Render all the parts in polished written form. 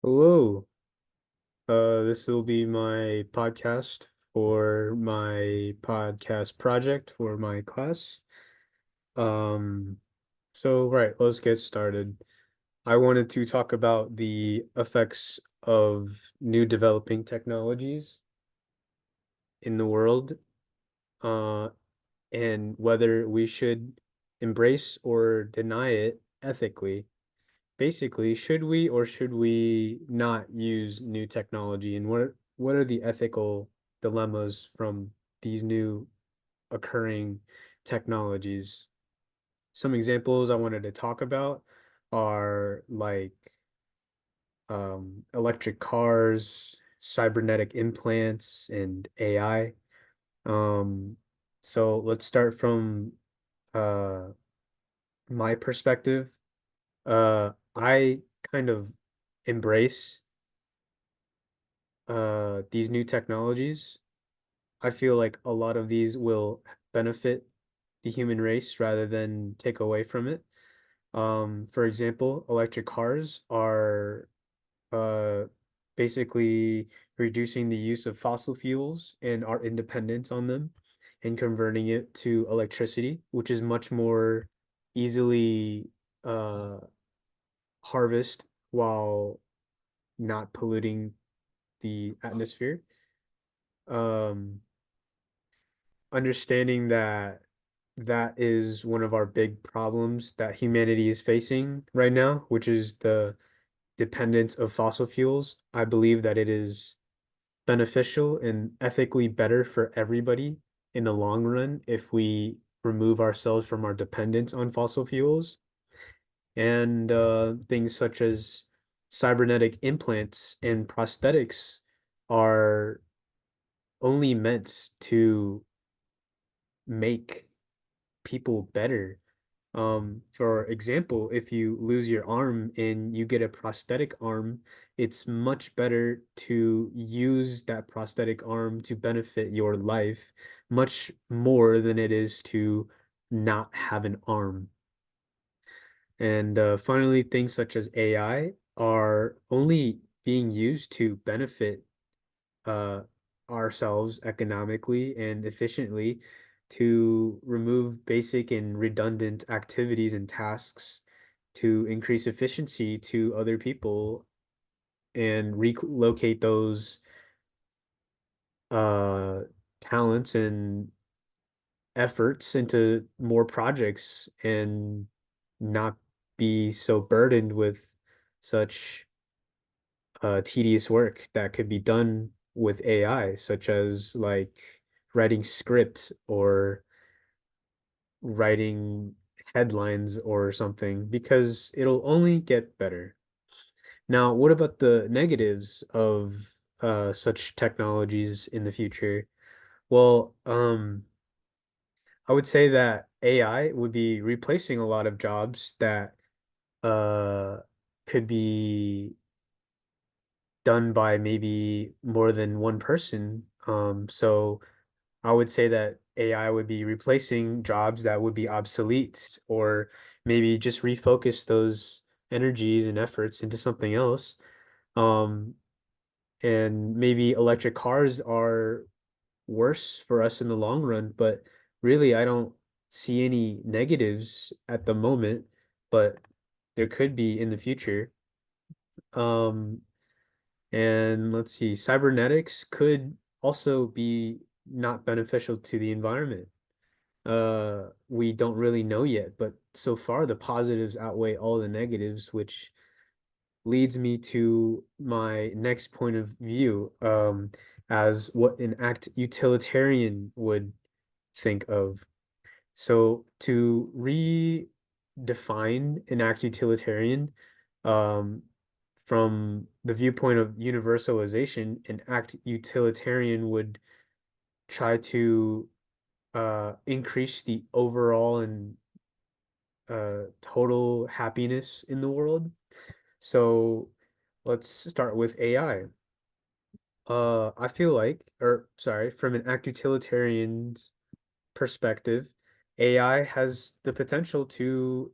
Hello. This will be my podcast for my podcast project for my class. Um, right, let's get started. I wanted to talk about the effects of new developing technologies in the world, uh, and whether we should embrace or deny it ethically. Basically, should we or should we not use new technology, and what are the ethical dilemmas from these new occurring technologies? Some examples I wanted to talk about are like electric cars, cybernetic implants, and AI. Um, so let's start from uh, my perspective. I kind of embrace these new technologies. I feel like a lot of these will benefit the human race rather than take away from it. For example, electric cars are uh basically reducing the use of fossil fuels and our independence on them and converting it to electricity, which is much more easily uh harvest while not polluting the atmosphere. Um, Understanding that that is one of our big problems that humanity is facing right now, which is the dependence of fossil fuels. I believe that it is beneficial and ethically better for everybody in the long run if we remove ourselves from our dependence on fossil fuels. And things such as cybernetic implants and prosthetics are only meant to make people better. For example, if you lose your arm and you get a prosthetic arm, it's much better to use that prosthetic arm to benefit your life much more than it is to not have an arm. And finally, things such as AI are only being used to benefit uh, ourselves economically and efficiently to remove basic and redundant activities and tasks to increase efficiency to other people and relocate those uh, talents and efforts into more projects and not be so burdened with such tedious work that could be done with AI, such as like writing script or writing headlines or something, because it'll only get better. Now, what about the negatives of such technologies in the future? Well, I would say that AI would be replacing a lot of jobs that uh, could be done by maybe more than one person. So I would say that AI would be replacing jobs that would be obsolete, or maybe just refocus those energies and efforts into something else. Um, and maybe electric cars are worse for us in the long run, but really I don't see any negatives at the moment, but there could be in the future. Um, And let's see, cybernetics could also be not beneficial to the environment. We don't really know yet, but so far the positives outweigh all the negatives, which leads me to my next point of view, as what an act utilitarian would think of. So to redefine an act utilitarian, um, from the viewpoint of universalization, an act utilitarian would try to increase the overall and total happiness in the world. So let's start with AI. I feel like, or sorry, from an act utilitarian's perspective, AI has the potential to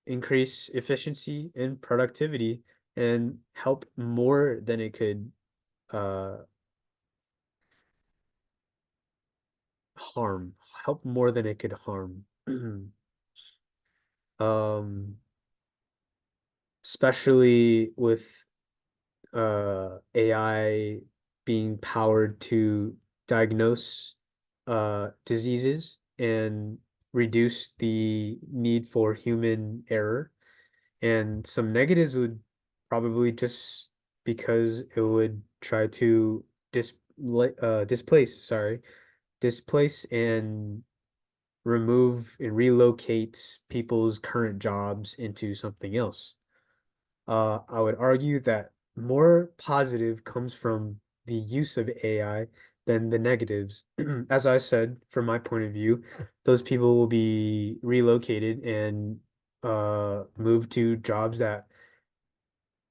increase efficiency and productivity and help more than it could uh harm. Help more than it could harm. Um, especially with AI being powered to diagnose diseases and reduce the need for human error. And some negatives would probably just because it would try to displace and remove and relocate people's current jobs into something else. I would argue that more positive comes from the use of AI than the negatives. As I said, from my point of view, those people will be relocated and moved to jobs that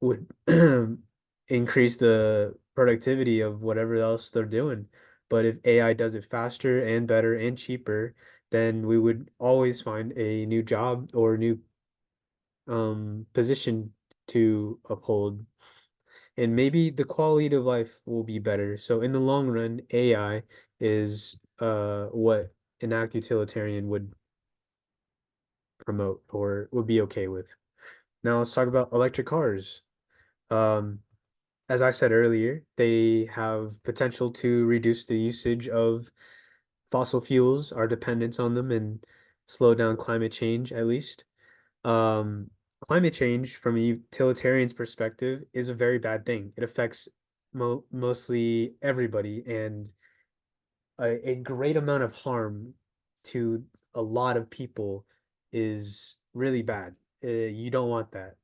would increase the productivity of whatever else they're doing. But if AI does it faster and better and cheaper, then we would always find a new job or new position to uphold. And maybe the quality of life will be better. So in the long run, AI is what an act utilitarian would promote or would be okay with. Now let's talk about electric cars. Um, as I said earlier, they have potential to reduce the usage of fossil fuels, our dependence on them, and slow down climate change at least. Um, Climate change, from a utilitarian's perspective, is a very bad thing. It affects mostly everybody, and a great amount of harm to a lot of people is really bad. You don't want that.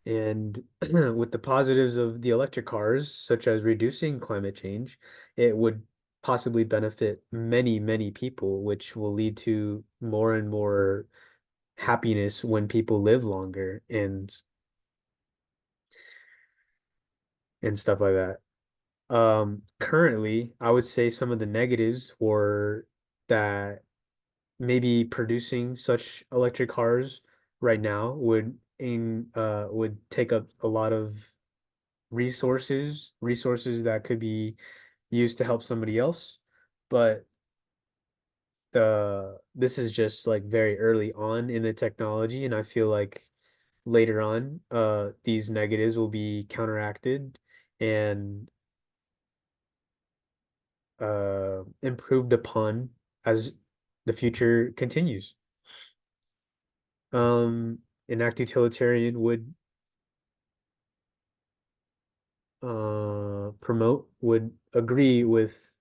And with the positives of the electric cars, such as reducing climate change, it would possibly benefit many, many people, which will lead to more and more happiness when people live longer and stuff like that. Currently, I would say some of the negatives were that maybe producing such electric cars right now would take up a lot of resources that could be used to help somebody else. But this is just like very early on in the technology, and I feel like later on, these negatives will be counteracted and improved upon as the future continues. An act utilitarian would would agree with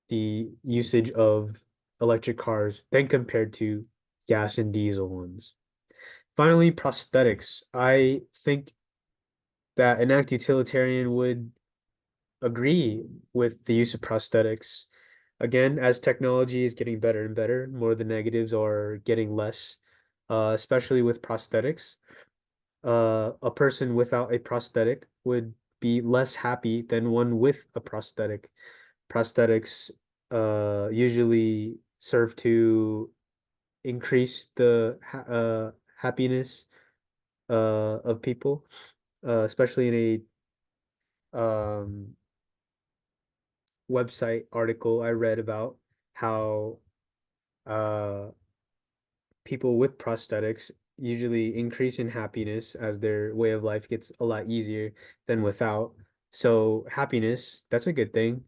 the usage of electric cars than compared to gas and diesel ones. Finally, prosthetics. I think that an act utilitarian would agree with the use of prosthetics. Again, as technology is getting better and better, more of the negatives are getting less, especially with prosthetics. A person without a prosthetic would be less happy than one with a prosthetic. Prosthetics usually serve to increase the happiness of people, especially in a website article I read about how uh, people with prosthetics usually increase in happiness as their way of life gets a lot easier than without. So happiness, that's a good thing.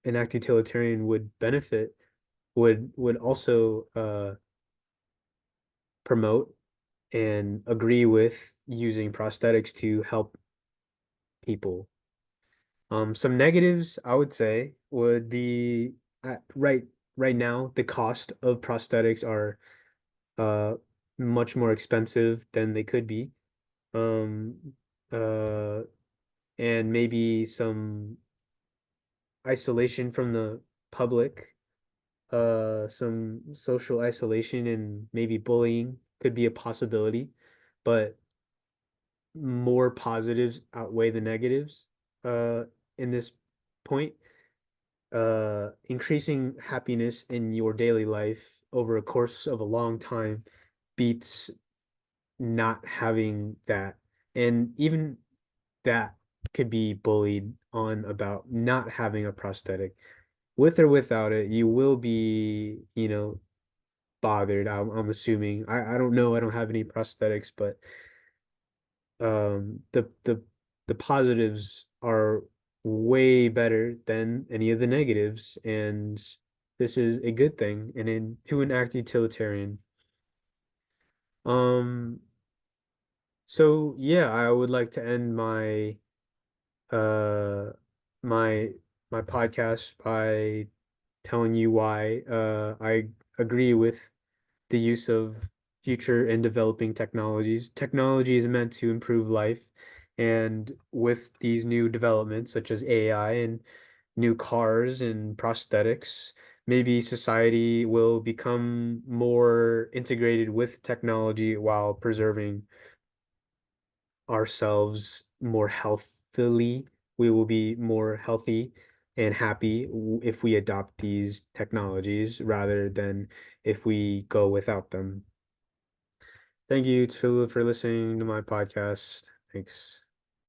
An act utilitarian would benefit, would also promote and agree with using prosthetics to help people. Some negatives I would say would be right now the cost of prosthetics are uh much more expensive than they could be. Um uh and maybe some isolation from the public, some social isolation and maybe bullying could be a possibility, but more positives outweigh the negatives uh in this point. Increasing happiness in your daily life over a course of a long time beats not having that. And even that could be bullied on about not having a prosthetic. With or without it, you will be, bothered. I'm assuming. I don't know. I don't have any prosthetics, but the positives are way better than any of the negatives, and this is a good thing and to an act utilitarian. Um, so yeah, I would like to end uh my my podcast by telling you why I agree with the use of future and developing technologies. Technology is meant to improve life, and with these new developments such as AI and new cars and prosthetics, maybe society will become more integrated with technology while preserving ourselves more healthily. We will be more healthy and happy if we adopt these technologies rather than if we go without them. Thank you, Tula, for listening to my podcast. Thanks.